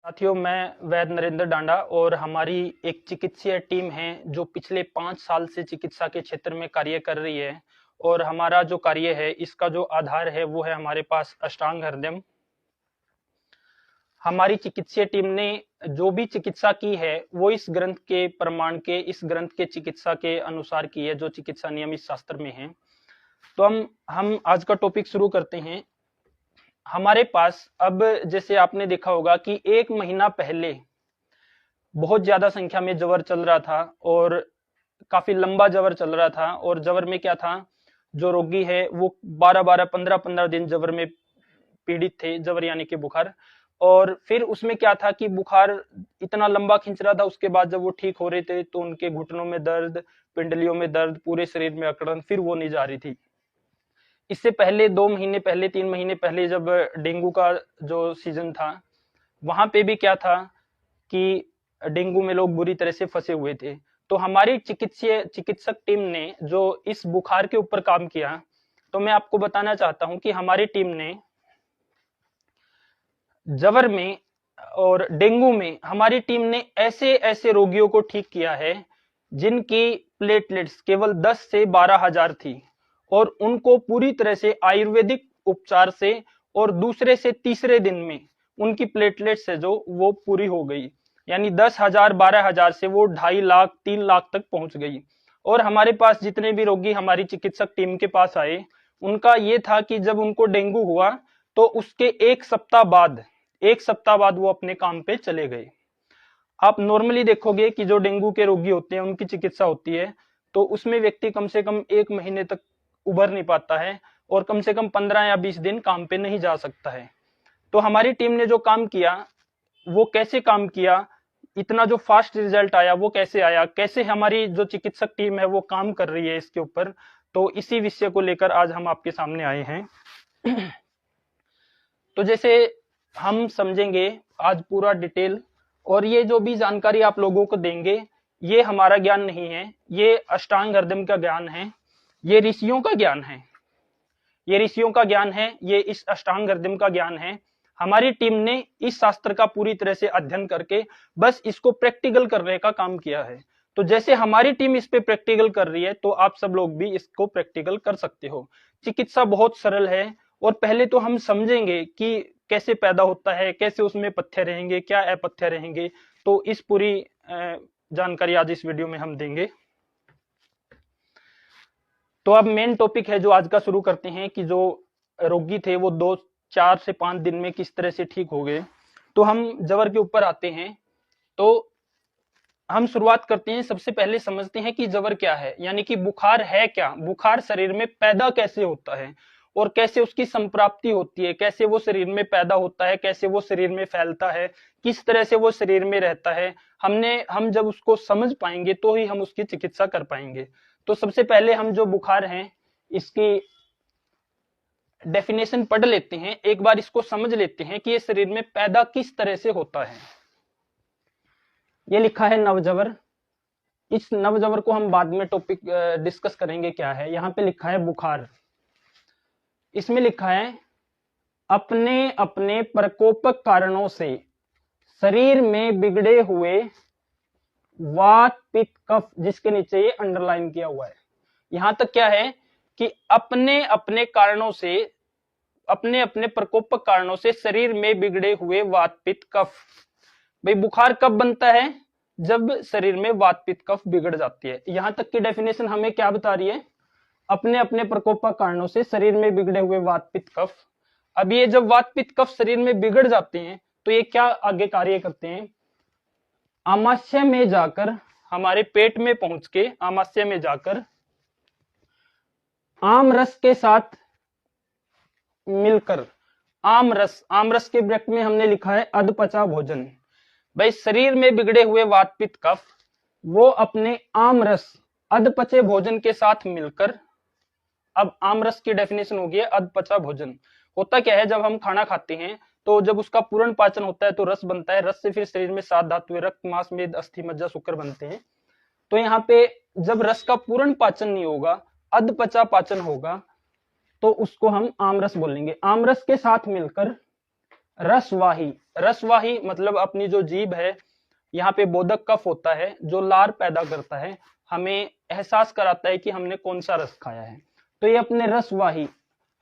साथियों, मैं वैद्य नरेंद्र डांडा और हमारी एक चिकित्सीय टीम है जो पिछले 5 साल से चिकित्सा के क्षेत्र में कार्य कर रही है। और हमारा जो कार्य है इसका जो आधार है वो है हमारे पास अष्टांग हृदयम। हमारी चिकित्सीय टीम ने जो भी चिकित्सा की है वो इस ग्रंथ के प्रमाण के, इस ग्रंथ के चिकित्सा के अनुसार की है जो चिकित्सा नियमित शास्त्र में है। तो हम आज का टॉपिक शुरू करते हैं। हमारे पास अब जैसे आपने देखा होगा कि 1 महीना पहले बहुत ज्यादा संख्या में जबर चल रहा था और काफी लंबा जबर चल रहा था। और जबर में क्या था, जो रोगी है वो 12-12, 15-15 दिन जबर में पीड़ित थे, जबर यानी कि बुखार। और फिर उसमें क्या था कि बुखार इतना लंबा खींच रहा था, उसके बाद जब वो ठीक हो रहे थे तो उनके घुटनों में दर्द, पिंडलियों में दर्द, पूरे शरीर में अकड़न, फिर वो नहीं जा रही थी। इससे पहले 2 महीने पहले, 3 महीने पहले जब डेंगू का जो सीजन था वहां पे भी क्या था कि डेंगू में लोग बुरी तरह से फंसे हुए थे। तो हमारी चिकित्सक टीम ने जो इस बुखार के ऊपर काम किया, तो मैं आपको बताना चाहता हूं कि हमारी टीम ने जबर में और डेंगू में हमारी टीम ने ऐसे ऐसे रोगियों को ठीक किया है जिनकी प्लेटलेट्स केवल 10 से 12 हजार थी और उनको पूरी तरह से आयुर्वेदिक उपचार से और दूसरे से तीसरे दिन में उनकी प्लेटलेट्स है जो वो पूरी हो गई। यानी 10 हजार, 12 हजार से वो 2.5 लाख, 3 लाख तक पहुंच गई। और हमारे पास जितने भी रोगी हमारी चिकित्सक टीम के पास आए, उनका ये था कि जब उनको डेंगू हुआ तो उसके 1 सप्ताह बाद वो अपने काम पे चले गए। आप नॉर्मली देखोगे कि जो डेंगू के रोगी होते हैं उनकी चिकित्सा होती है तो उसमें व्यक्ति कम से कम 1 महीने तक उभर नहीं पाता है और कम से कम 15 या 20 दिन काम पे नहीं जा सकता है। तो हमारी टीम ने जो काम किया, वो कैसे काम किया, इतना जो फास्ट रिजल्ट आया वो कैसे आया, कैसे हमारी जो चिकित्सक टीम है वो काम कर रही है इसके ऊपर, तो इसी विषय को लेकर आज हम आपके सामने आए हैं। तो जैसे हम समझेंगे आज पूरा डिटेल, और ये जो भी जानकारी आप लोगों को देंगे ये हमारा ज्ञान नहीं है, ये अष्टांग हृदयम का ज्ञान है, ये ऋषियों का ज्ञान है, ये ऋषियों का ज्ञान है, ये इस अष्टांग हृदयम का ज्ञान है। हमारी टीम ने इस शास्त्र का पूरी तरह से अध्ययन करके बस इसको प्रैक्टिकल करने का काम किया है। तो जैसे हमारी टीम इस पे प्रैक्टिकल कर रही है तो आप सब लोग भी इसको प्रैक्टिकल कर सकते हो। चिकित्सा बहुत सरल है और पहले तो हम समझेंगे कि कैसे पैदा होता है, कैसे उसमें पथ्य रहेंगे, क्या अपथ्य रहेंगे। तो इस पूरी जानकारी आज इस वीडियो में हम देंगे। तो अब मेन टॉपिक है जो आज का शुरू करते हैं कि जो रोगी थे वो 4 से 5 दिन में किस तरह से ठीक हो गए। तो हम जबर के ऊपर आते हैं। तो हम शुरुआत करते हैं, सबसे पहले समझते हैं कि जबर क्या है, यानी कि बुखार है क्या, बुखार शरीर में पैदा कैसे होता है और कैसे उसकी संप्राप्ति होती है, कैसे वो शरीर में पैदा होता है, कैसे वो शरीर में फैलता है, किस तरह से वो शरीर में रहता है। हम जब उसको समझ पाएंगे तो ही हम उसकी चिकित्सा कर पाएंगे। तो सबसे पहले हम जो बुखार है इसकी डेफिनेशन पढ़ लेते हैं, एक बार इसको समझ लेते हैं कि ये शरीर में पैदा किस तरह से होता है। ये लिखा है नवजबर। इस नवजबर को हम बाद में टॉपिक डिस्कस करेंगे क्या है। यहाँ पे लिखा है बुखार, इसमें लिखा है अपने अपने प्रकोपक कारणों से शरीर में बिगड़े हुए वात पित्त कफ, जिसके नीचे ये अंडरलाइन किया हुआ है। यहां तक क्या है कि अपने अपने कारणों से, अपने अपने प्रकोपक कारणों से शरीर में बिगड़े हुए वात पित्त कफ। भाई बुखार कब बनता है, जब शरीर में वात पित्त कफ बिगड़ जाती है। यहां तक की डेफिनेशन हमें क्या बता रही है, अपने अपने प्रकोपक कारणों से शरीर में बिगड़े हुए वात पित्त कफ। अब ये जब वात पित्त कफ शरीर में बिगड़ जाते हैं तो ये क्या आगे कार्य करते हैं, आमाशय में जाकर, हमारे पेट में पहुंच के आमाशय में जाकर आम रस के साथ मिलकर, आम रस के ब्रैकेट में हमने लिखा है अधपचा भोजन। भाई शरीर में बिगड़े हुए वात पित्त कफ वो अपने आम रस, अधपचे भोजन के साथ मिलकर, अब आम रस की डेफिनेशन होगी अधपचा भोजन। होता क्या है, जब हम खाना खाते हैं तो जब उसका पूर्ण पाचन होता है तो रस बनता है, रस से फिर शरीर में 7 धातुएं रक्त, मांस, मेद, अस्थि, मज्जा, शुक्र बनते हैं। तो यहाँ पे जब रस का पूर्ण पाचन नहीं होगा, अधपचा पाचन होगा, तो उसको हम आमरस बोलेंगे। आमरस के साथ मिलकर रसवाही, रसवाही मतलब अपनी जो जीभ है, यहाँ पे बोधक कफ होता है जो लार पैदा करता है, हमें एहसास कराता है कि हमने कौन सा रस खाया है। तो ये अपने रसवाही,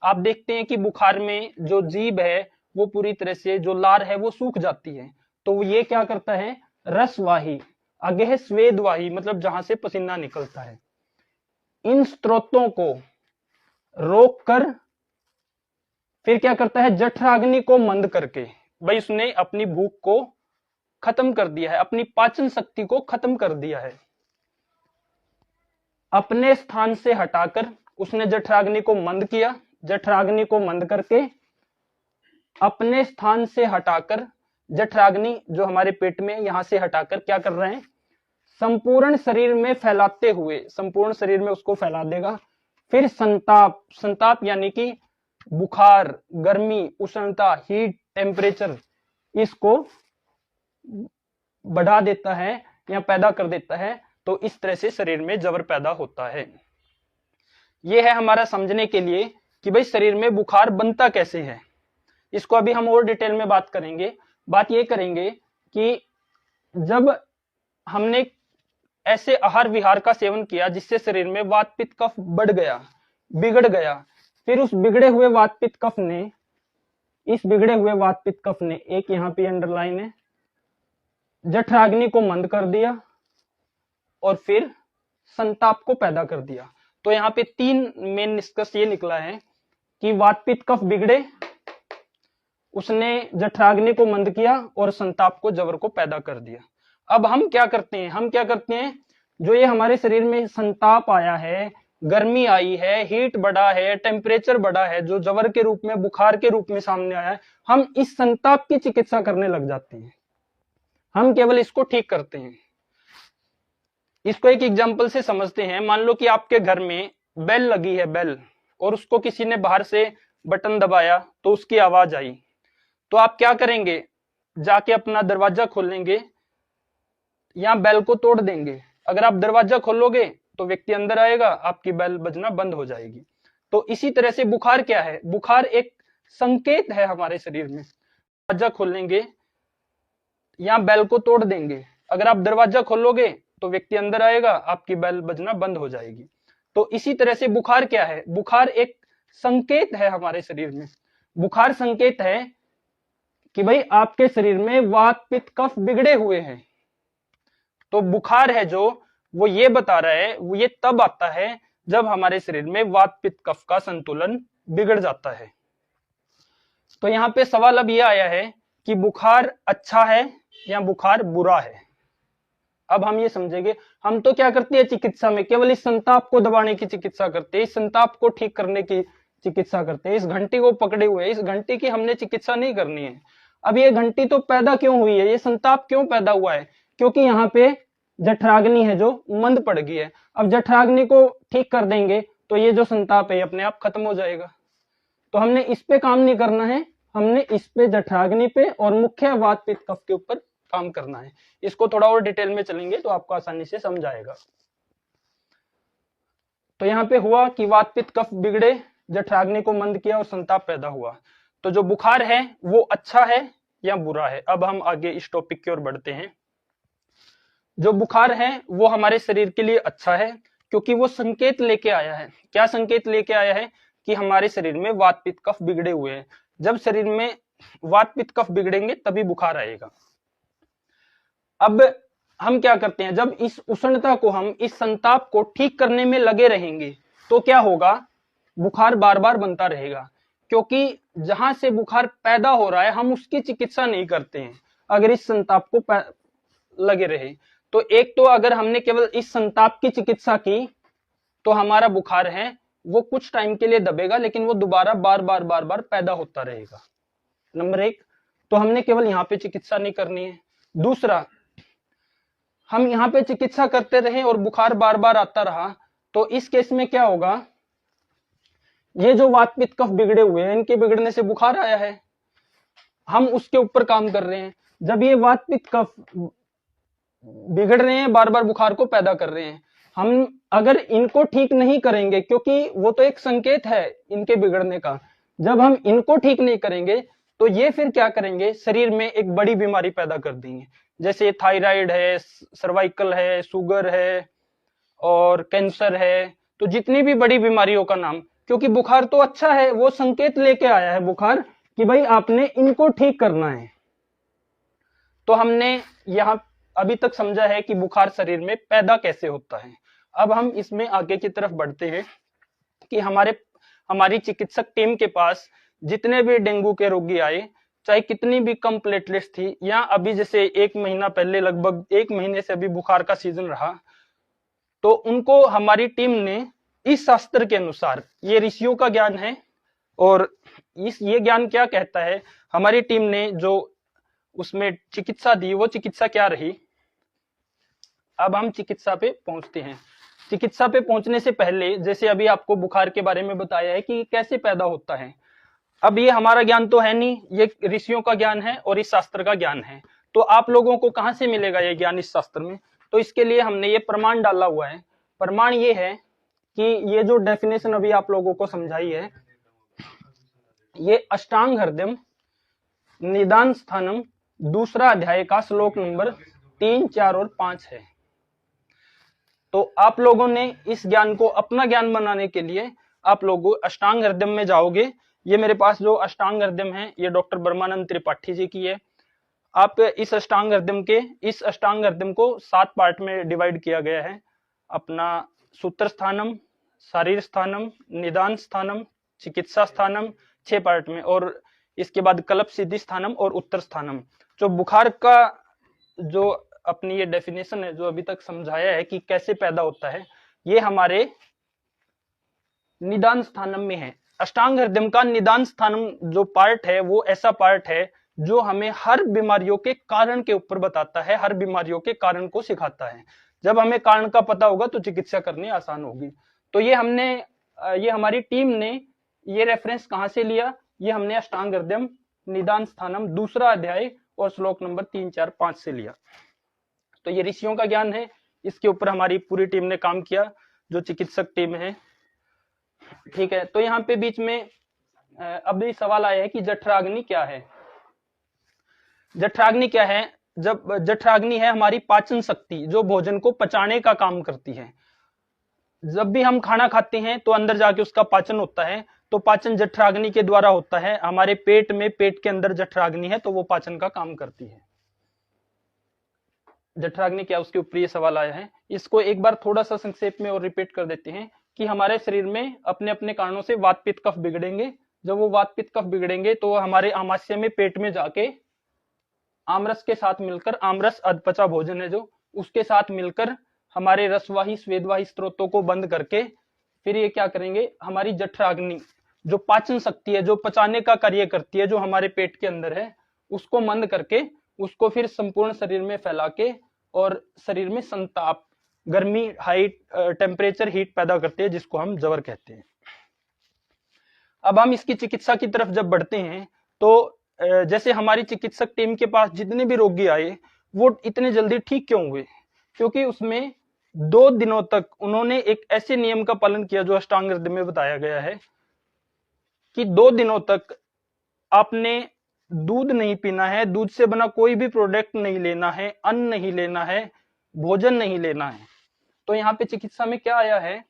आप देखते हैं कि बुखार में जो जीभ है वो पूरी तरह से, जो लार है वो सूख जाती है, तो ये क्या करता है, रसवाही। आगे है स्वेदवाही, मतलब जहां से पसीना निकलता है। इन स्रोतों को रोक कर फिर क्या करता है, जठराग्नि को मंद करके, भाई उसने अपनी भूख को खत्म कर दिया है, अपनी पाचन शक्ति को खत्म कर दिया है, अपने स्थान से हटाकर उसने जठराग्नि को मंद किया, जठराग्नि को मंद करके अपने स्थान से हटाकर, जठराग्नि जो हमारे पेट में यहां से हटाकर क्या कर रहे हैं, संपूर्ण शरीर में फैलाते हुए, संपूर्ण शरीर में उसको फैला देगा। फिर संताप, संताप यानी कि बुखार, गर्मी, उष्णता, हीट, टेम्परेचर, इसको बढ़ा देता है या पैदा कर देता है। तो इस तरह से शरीर में जबर पैदा होता है। यह है हमारा समझने के लिए कि भाई शरीर में बुखार बनता कैसे है। इसको अभी हम और डिटेल में बात करेंगे। बात ये करेंगे कि जब हमने ऐसे आहार विहार का सेवन किया जिससे शरीर में वात पित्त कफ बढ़ गया, बिगड़ गया, फिर उस बिगड़े हुए वात पित्त कफ ने, इस बिगड़े हुए वात पित्त कफ ने, एक यहाँ पे अंडरलाइन है, जठराग्नि को मंद कर दिया और फिर संताप को पैदा कर दिया। तो यहाँ पे 3 मेन निष्कर्ष ये निकला है कि वात पित्त कफ बिगड़े, उसने जठराग्नि को मंद किया और संताप को, जबर को पैदा कर दिया। अब हम क्या करते हैं, हम क्या करते हैं, जो ये हमारे शरीर में संताप आया है, गर्मी आई है, हीट बढ़ा है, टेम्परेचर बढ़ा है, जो जबर के रूप में, बुखार के रूप में सामने आया है, हम इस संताप की चिकित्सा करने लग जाते हैं। हम केवल इसको ठीक करते हैं। इसको एक एग्जाम्पल से समझते हैं। मान लो कि आपके घर में बेल लगी है, बेल, और उसको किसी ने बाहर से बटन दबाया तो उसकी आवाज आई, तो आप क्या करेंगे, जाके अपना दरवाजा खोलेंगे या बेल को तोड़ देंगे। अगर आप दरवाजा खोलोगे तो व्यक्ति अंदर आएगा, आपकी बेल बजना बंद हो जाएगी। तो इसी तरह से बुखार क्या है, बुखार एक संकेत है हमारे शरीर में। दरवाजा खोलेंगे या बेल को तोड़ देंगे, अगर आप दरवाजा खोलोगे तो व्यक्ति अंदर आएगा, आपकी बेल बजना बंद हो जाएगी। तो इसी तरह से बुखार क्या है, बुखार एक संकेत है हमारे शरीर में। बुखार संकेत है कि भाई आपके शरीर में वात पित्त कफ बिगड़े हुए हैं। तो बुखार है जो, वो ये बता रहा है, वो ये तब आता है जब हमारे शरीर में वात पित्त कफ का संतुलन बिगड़ जाता है। तो यहाँ पे सवाल अब ये आया है कि बुखार अच्छा है या बुखार बुरा है। अब हम ये समझेंगे। हम तो क्या करते हैं चिकित्सा में, केवल इस संताप को दबाने की चिकित्सा करते हैं, इस संताप को ठीक करने की चिकित्सा करते हैं। इस घंटी को पकड़े हुए, इस घंटी की हमने चिकित्सा नहीं करनी है। अब ये घंटी तो पैदा क्यों हुई है, ये संताप क्यों पैदा हुआ है, क्योंकि यहाँ पे जठराग्नि है जो मंद पड़ गई है। अब जठराग्नि को ठीक कर देंगे तो ये जो संताप है अपने आप खत्म हो जाएगा। तो हमने इस पे काम नहीं करना है, हमने इस पे, जठराग्नि पे और मुख्य वात पित्त कफ के ऊपर काम करना है। इसको थोड़ा और डिटेल में चलेंगे तो आपको आसानी से समझ आएगा। तो यहाँ पे हुआ कि वात पित्त कफ बिगड़े, जठराग्नि को मंद किया और संताप पैदा हुआ। तो जो बुखार है वो अच्छा है या बुरा है। अब हम आगे इस टॉपिक की ओर बढ़ते हैं। जो बुखार है वो हमारे शरीर के लिए अच्छा है, क्योंकि वो संकेत लेके आया है। क्या संकेत लेके आया है, कि हमारे शरीर में वात पित्त कफ बिगड़े हुए हैं। जब शरीर में वात पित्त कफ बिगड़ेंगे तभी बुखार आएगा। अब हम क्या करते हैं, जब इस उष्णता को, हम इस संताप को ठीक करने में लगे रहेंगे तो क्या होगा, बुखार बार बार बनता रहेगा। क्योंकि जहां से बुखार पैदा हो रहा है हम उसकी चिकित्सा नहीं करते हैं, अगर इस संताप को लगे रहे तो। एक तो अगर हमने केवल इस संताप की चिकित्सा की तो हमारा बुखार है वो कुछ टाइम के लिए दबेगा, लेकिन वो दोबारा बार बार पैदा होता रहेगा। नंबर 1, तो हमने केवल यहाँ पे चिकित्सा नहीं करनी है। दूसरा, हम यहाँ पे चिकित्सा करते रहे और बुखार बार बार आता रहा तो इस केस में क्या होगा, ये जो वात पित्त कफ बिगड़े हुए हैं, इनके बिगड़ने से बुखार आया है, हम उसके ऊपर काम कर रहे हैं। जब ये वात पित्त कफ बिगड़ रहे हैं, बार बार बुखार को पैदा कर रहे हैं, हम अगर इनको ठीक नहीं करेंगे, क्योंकि वो तो एक संकेत है इनके बिगड़ने का, जब हम इनको ठीक नहीं करेंगे तो ये फिर क्या करेंगे, शरीर में एक बड़ी बीमारी पैदा कर देंगे, जैसे थायराइड है, सर्वाइकल है, शुगर है और कैंसर है। तो जितनी भी बड़ी बीमारियों का नाम, क्योंकि बुखार तो अच्छा है, वो संकेत लेके आया है बुखार कि भाई आपने इनको ठीक करना है। तो हमने यहाँ अभी तक समझा है कि बुखार शरीर में पैदा कैसे होता है। अब हम इसमें आगे की तरफ बढ़ते हैं कि हमारी चिकित्सक टीम के पास जितने भी डेंगू के रोगी आए, चाहे कितनी भी कम प्लेटलेट्स थी, या अभी जैसे 1 महीना पहले, लगभग 1 महीने से अभी बुखार का सीजन रहा, तो उनको हमारी टीम ने इस शास्त्र के अनुसार, ये ऋषियों का ज्ञान है और ये ज्ञान क्या कहता है, हमारी टीम ने जो उसमें चिकित्सा दी वो चिकित्सा क्या रही। अब हम चिकित्सा पे पहुंचते हैं। चिकित्सा पे पहुंचने से पहले, जैसे अभी आपको बुखार के बारे में बताया है कि कैसे पैदा होता है, अब ये हमारा ज्ञान तो है नहीं, ये ऋषियों का ज्ञान है और इस शास्त्र का ज्ञान है। तो आप लोगों को कहां से मिलेगा ये ज्ञान इस शास्त्र में? तो इसके लिए हमने ये प्रमाण डाला हुआ है। प्रमाण ये है कि ये जो डेफिनेशन अभी आप लोगों को समझाई है, ये अष्टांग हृदयम निदान स्थानम दूसरा अध्याय का श्लोक नंबर 3, 4 और 5 है। तो आप लोगों ने इस ज्ञान को अपना ज्ञान बनाने के लिए आप लोग अष्टांग हृदयम में जाओगे। ये मेरे पास जो अष्टांग हृदयम है, ये डॉक्टर ब्रह्मानंद त्रिपाठी जी की है। आप इस अष्टांग हृदयम को 7 पार्ट में डिवाइड किया गया है। अपना सूत्र स्थानम, शारीर स्थानम, निदान स्थानम, चिकित्सा स्थानम, 6 पार्ट में, और इसके बाद कल्प सिद्धि स्थानम और उत्तर स्थानम। जो बुखार का जो अपनी ये डेफिनेशन है, जो अभी तक समझाया है कि कैसे पैदा होता है, ये हमारे निदान स्थानम में है। अष्टांग हृदयम का निदान स्थानम जो पार्ट है, वो ऐसा पार्ट है जो हमें हर बीमारियों के कारण के ऊपर बताता है, हर बीमारियों के कारण को सिखाता है। जब हमें कारण का पता होगा तो चिकित्सा करनी आसान होगी। तो ये हमारी टीम ने ये रेफरेंस कहां से लिया, ये हमने अष्टांग हृदयम निदान स्थानम दूसरा अध्याय और श्लोक नंबर 3, 4, 5 से लिया। तो ये ऋषियों का ज्ञान है, इसके ऊपर हमारी पूरी टीम ने काम किया, जो चिकित्सक टीम है। ठीक है, तो यहाँ पे बीच में अभी सवाल आया है कि जठराग्नि क्या है। जठराग्नि क्या है? जब जठराग्नि है हमारी पाचन शक्ति, जो भोजन को पचाने का काम करती है। जब भी हम खाना खाते हैं तो अंदर जाके उसका पाचन होता है, तो पाचन जठराग्नि के द्वारा होता है। हमारे पेट के अंदर जठराग्नि है, तो वो पाचन का काम करती है। जठराग्नि क्या, उसके ऊपर ये सवाल आया है। इसको एक बार थोड़ा सा संक्षेप में और रिपीट कर देते हैं कि हमारे शरीर में अपने अपने कारणों से वात पित्त कफ बिगड़ेंगे। जब वो वात पित्त कफ बिगड़ेंगे तो हमारे आमाशय में, पेट में जाके आमरस के साथ मिलकर, आमरस अधपचा भोजन है जो, उसके साथ मिलकर हमारे रसवाही स्वेदवाही स्त्रोतों को बंद करके फिर ये क्या करेंगे, हमारी जठराग्नि जो पाचन शक्ति है, जो पचाने का कार्य करती है, जो हमारे पेट के अंदर है, उसको मंद करके उसको फिर संपूर्ण शरीर में फैला के और शरीर में संताप, गर्मी, हाइट, टेम्परेचर, हीट पैदा करते हैं, जिसको हम जवर कहते हैं। अब हम इसकी चिकित्सा की तरफ जब बढ़ते हैं तो जैसे हमारी चिकित्सक टीम के पास जितने भी रोगी आए वो इतने जल्दी ठीक क्यों हुए? क्योंकि उसमें 2 दिनों तक उन्होंने एक ऐसे नियम का पालन किया जो अष्टांग हृदय में बताया गया है कि 2 दिनों तक आपने दूध नहीं पीना है, दूध से बना कोई भी प्रोडक्ट नहीं लेना है, अन्न नहीं लेना है, भोजन नहीं लेना है। तो यहाँ पे चिकित्सा में क्या आया है,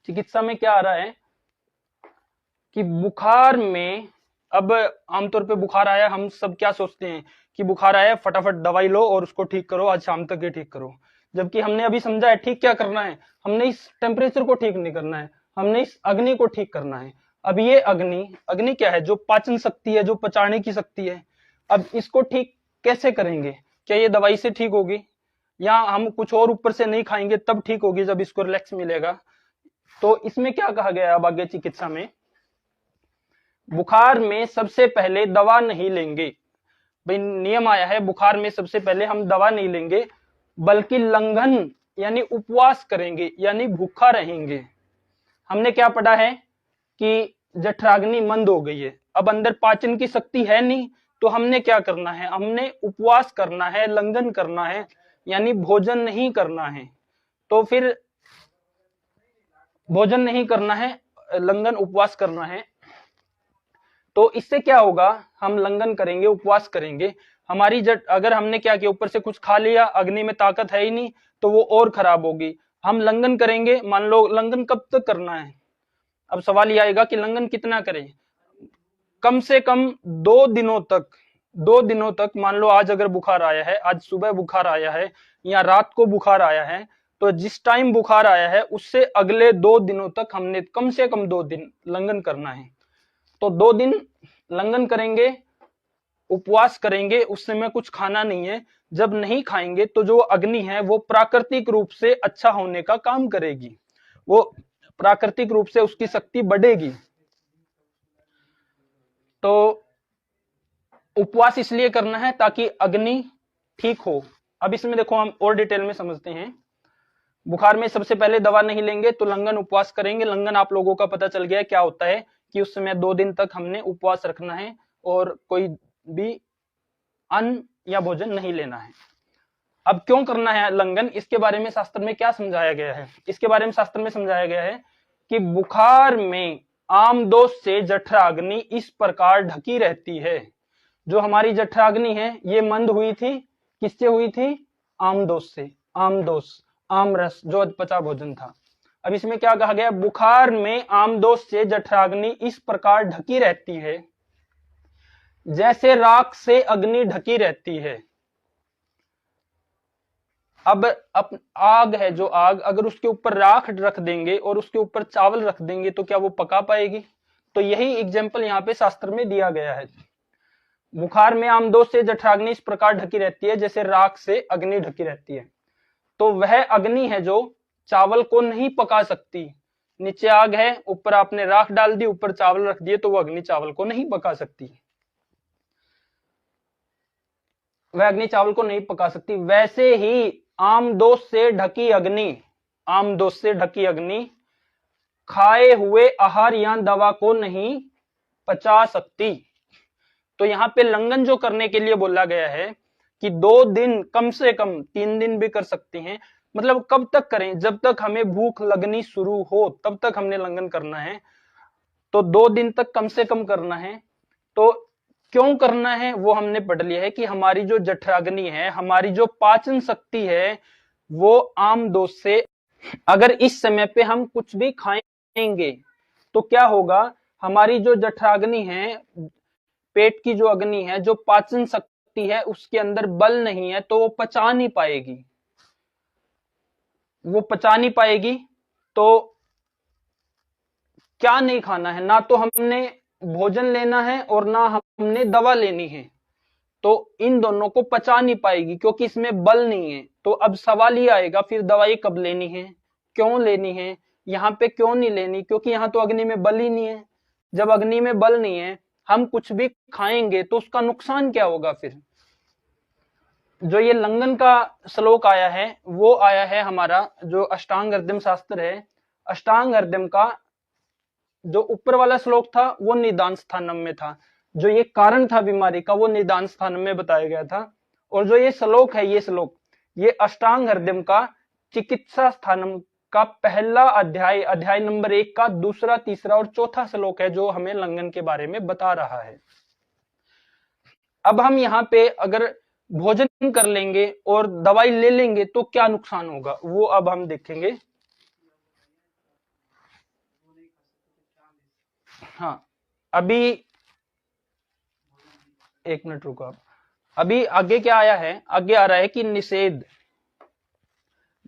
चिकित्सा में क्या आ रहा है कि बुखार में, अब आमतौर पे बुखार आया, हम सब क्या सोचते हैं कि बुखार आया फटाफट दवाई लो और उसको ठीक करो, आज शाम तक ही ठीक करो। जबकि हमने अभी समझा है ठीक क्या करना है, हमने इस टेम्परेचर को ठीक नहीं करना है, हमने इस अग्नि को ठीक करना है। अब ये अग्नि क्या है? जो पाचन शक्ति है, जो पचाने की शक्ति है। अब इसको ठीक कैसे करेंगे? क्या ये दवाई से ठीक होगी या हम कुछ और ऊपर से नहीं खाएंगे तब ठीक होगी, जब इसको रिलैक्स मिलेगा? तो इसमें क्या कहा गया है अब आगे चिकित्सा में, बुखार में सबसे पहले दवा नहीं लेंगे। भाई नियम आया है, बुखार में सबसे पहले हम दवा नहीं लेंगे, बल्कि लंघन यानी उपवास करेंगे, यानी भूखा रहेंगे। हमने क्या पढ़ा है कि जठराग्नि मंद हो गई है, अब अंदर पाचन की शक्ति है नहीं, तो हमने क्या करना है, हमने उपवास करना है, लंघन करना है, यानी भोजन नहीं करना है। तो फिर भोजन नहीं करना है, लंघन उपवास करना है। तो इससे क्या होगा, हम लंघन करेंगे, उपवास करेंगे, हमारी अगर हमने क्या किया, ऊपर से कुछ खा लिया, अग्नि में ताकत है ही नहीं, तो वो और खराब होगी। हम लंघन करेंगे, मान लो लंघन कब तक करना है, अब सवाल ये आएगा कि लंघन कितना करें। कम से कम 2 दिनों तक, 2 दिनों तक, मान लो आज अगर बुखार आया है, आज सुबह बुखार आया है या रात को बुखार आया है, तो जिस टाइम बुखार आया है उससे अगले 2 दिनों तक हमने कम से कम 2 दिन लंघन करना है। तो 2 दिन लंघन करेंगे, उपवास करेंगे, उस समय कुछ खाना नहीं है। जब नहीं खाएंगे तो जो अग्नि है वो प्राकृतिक रूप से अच्छा होने का काम करेगी, वो प्राकृतिक रूप से उसकी शक्ति बढ़ेगी। तो उपवास इसलिए करना है ताकि अग्नि ठीक हो। अब इसमें देखो हम और डिटेल में समझते हैं। बुखार में सबसे पहले दवा नहीं लेंगे तो लंघन उपवास करेंगे। लंघन आप लोगों का पता चल गया है क्या होता है, कि उस समय 2 दिन तक हमने उपवास रखना है और कोई भी अन्न या भोजन नहीं लेना है। अब क्यों करना है लंघन, इसके बारे में शास्त्र में क्या समझाया गया है। इसके बारे में शास्त्र में समझाया गया है कि बुखार में आमदोष से जठराग्नि इस प्रकार ढकी रहती है। जो हमारी जठराग्नि है ये मंद हुई थी, किससे हुई थी, आमदोष से। आमदोष, आमरस जो अधपचा भोजन था। अब इसमें क्या कहा गया, बुखार में आमदोष से जठराग्नि इस प्रकार ढकी रहती है जैसे राख से अग्नि ढकी रहती है। अब आग है, जो आग, अगर उसके ऊपर राख रख देंगे और उसके ऊपर चावल रख देंगे तो क्या वो पका पाएगी। तो यही एग्जाम्पल यहाँ पे शास्त्र में दिया गया है। बुखार में आमदोष से जठराग्नि इस प्रकार ढकी रहती है जैसे राख से अग्नि ढकी रहती है। तो वह अग्नि है जो चावल को नहीं पका सकती। नीचे आग है, ऊपर आपने राख डाल दी, ऊपर चावल रख दिए, तो वह अग्नि चावल को नहीं पका सकती, वह अग्नि चावल को नहीं पका सकती। वैसे ही आमदोष से ढकी अग्नि, आमदोष से ढकी अग्नि खाए हुए आहार या दवा को नहीं पचा सकती। तो यहाँ पे लंघन जो करने के लिए बोला गया है कि 2 दिन, कम से कम 3 दिन भी कर सकती हैं। मतलब कब तक करें, जब तक हमें भूख लगनी शुरू हो तब तक हमने लंघन करना है। तो 2 दिन तक कम से कम करना है। तो क्यों करना है वो हमने पढ़ लिया है कि हमारी जो जठराग्नि है, हमारी जो पाचन शक्ति है, वो आमदोष से, अगर इस समय पे हम कुछ भी खाएंगे तो क्या होगा, हमारी जो जठराग्नि है, पेट की जो अग्नि है, जो पाचन शक्ति है, उसके अंदर बल नहीं है, तो वो पचा नहीं पाएगी, वो पचा नहीं पाएगी। तो क्या नहीं खाना है, ना तो हमने भोजन लेना है और ना हमने दवा लेनी है। तो इन दोनों को पचा नहीं पाएगी क्योंकि इसमें बल नहीं है। तो अब सवाल ये आएगा, फिर दवाई कब लेनी है, क्यों लेनी है, यहाँ पे क्यों नहीं लेनी, क्योंकि यहाँ तो अग्नि में बल ही नहीं है। जब अग्नि में बल नहीं है, हम कुछ भी खाएंगे तो उसका नुकसान क्या होगा। फिर जो ये लंघन का श्लोक आया है वो आया है हमारा जो अष्टांग हृदय शास्त्र है। अष्टांग हृदय का जो ऊपर वाला श्लोक था वो निदान स्थानम में था, जो ये कारण था बीमारी का वो निदान स्थानम में बताया गया था। और जो ये श्लोक है, ये श्लोक, ये अष्टांग हृदय का चिकित्सा स्थानम का पहला अध्याय, अध्याय नंबर 1 का दूसरा, तीसरा और चौथा श्लोक है जो हमें लंघन के बारे में बता रहा है। अब हम यहाँ पे अगर भोजन कर लेंगे और दवाई ले लेंगे तो क्या नुकसान होगा, वो अब हम देखेंगे। हाँ, अभी 1 मिनट रुको आप। अभी आगे क्या आया है, आगे आ रहा है कि निषेध।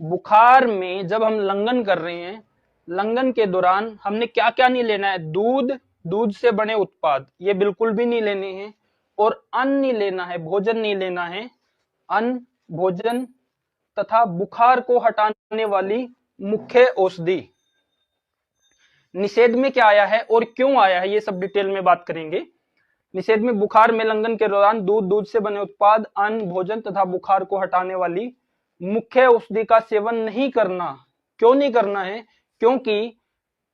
बुखार में जब हम लंघन कर रहे हैं, लंघन के दौरान हमने क्या क्या नहीं लेना है, दूध, दूध से बने उत्पाद ये बिल्कुल भी नहीं लेने हैं, और अन्न नहीं लेना है, भोजन नहीं लेना है, अन्न, भोजन तथा बुखार को हटाने वाली मुख्य औषधि। निषेध में क्या आया है और क्यों आया है ये सब डिटेल में बात करेंगे। निषेध में बुखार में लंघन के दौरान दूध, दूध से बने उत्पाद, अन्न, भोजन तथा बुखार को हटाने वाली मुख्य औषधि का सेवन नहीं करना। क्यों नहीं करना है, क्योंकि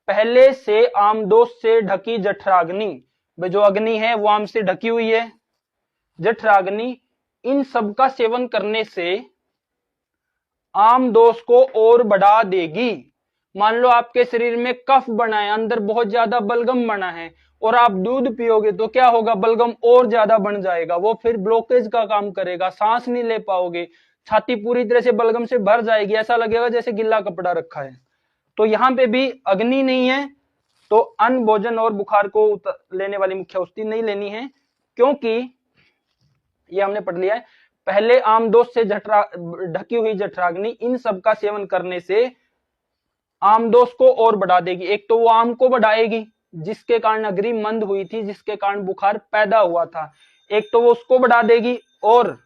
पहले से आमदोष से ढकी जठराग्नि, जो अग्नि है वो आम से ढकी हुई है, जठराग्नि, इन सब का सेवन करने से आमदोष को और बढ़ा देगी। मान लो आपके शरीर में कफ बना है, अंदर बहुत ज्यादा बलगम बना है, और आप दूध पियोगे तो क्या होगा, बलगम और ज्यादा बन जाएगा, वो फिर ब्लॉकेज का काम करेगा, सांस नहीं ले पाओगे, छाती पूरी तरह से बलगम से भर जाएगी, ऐसा लगेगा जैसे गिल्ला कपड़ा रखा है। तो यहाँ पे भी अग्नि नहीं है, तो अन्न, भोजन और बुखार को लेने वाली मुख्य औषधि नहीं लेनी है, क्योंकि ये हमने पढ़ लिया है पहले, आमदोष से ढकी हुई जठराग्नि, इन सब का सेवन करने से आमदोष को और बढ़ा देगी। एक तो वो आम को बढ़ाएगी जिसके कारण अग्नि मंद हुई थी, जिसके कारण बुखार पैदा हुआ था, एक तो वो उसको बढ़ा देगी, और